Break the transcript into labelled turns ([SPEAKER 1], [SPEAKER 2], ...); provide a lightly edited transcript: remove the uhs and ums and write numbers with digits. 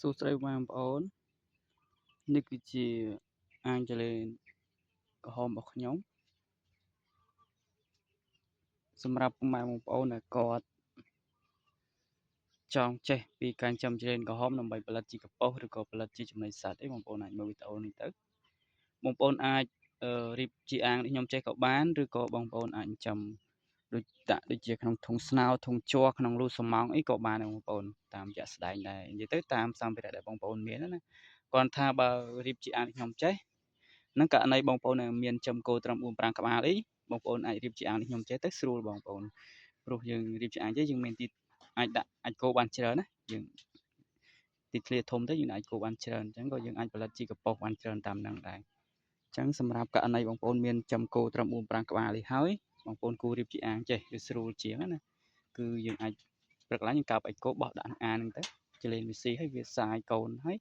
[SPEAKER 1] សួស្តីបងប្អូននេះគឺជាអាងចលេនក្រហមរបស់ខ្ញុំសម្រាប់ពុកម៉ែបងប្អូនដែលគាត់ចង់ចេះពីការចិញ្ចឹមចលេនក្រហមដើម្បីផលិតជាកប៉ុសឬក៏ផលិតជាចំណីសត្វបងប្អូនអាចមើលវីដេអូនេះទៅបងប្អូនអាចរៀបជាអាងនេះខ្ញុំចេះក៏បានឬក៏បងប្អូនអាចចិញ្ចឹមដូចជាក្នុងធុងស្នោធុងជ័រក្នុងលូសំងអីក៏បានដែរបងប្អូនតាមជាក់ស្ដែងដែរនិយាយទៅតាមសម្ភារៈដែលបងប្អូនមានណាគាត់ថាបើរៀបជាអាងខ្ញុំចេះនឹងករណីបងប្អូនមានចំគោត្រឹម4 5ក្បាលអីបងប្អូនអាចរៀបជាអាងនេះខ្ញុំចេះទៅស្រួលបងប្អូនព្រោះយើងរៀបជាអាងចេះយើងមានទីអាចគោបានច្រើនណាយើងទីធ្លាធំទៅយើងអាចគោបានច្រើនអញ្ចឹងក៏យើងអាចផលិតជាកប៉ុសបានច្រើនតាមនឹងដែរអញ្ចឹងសម្រាប់ករណីបងប្អូនមានចំគោត្រឹម4 5ក្បាលនេះហើយបងប្អូនគួររៀបជាអាងចេះវាស្រួលជាងណាគឺយើងអាចព្រឹកឡើងយើងកាប់អាចគោបោះដាក់អាងហ្នឹងទៅចលេនវាស៊ីហើយវាសាយកូនហើយ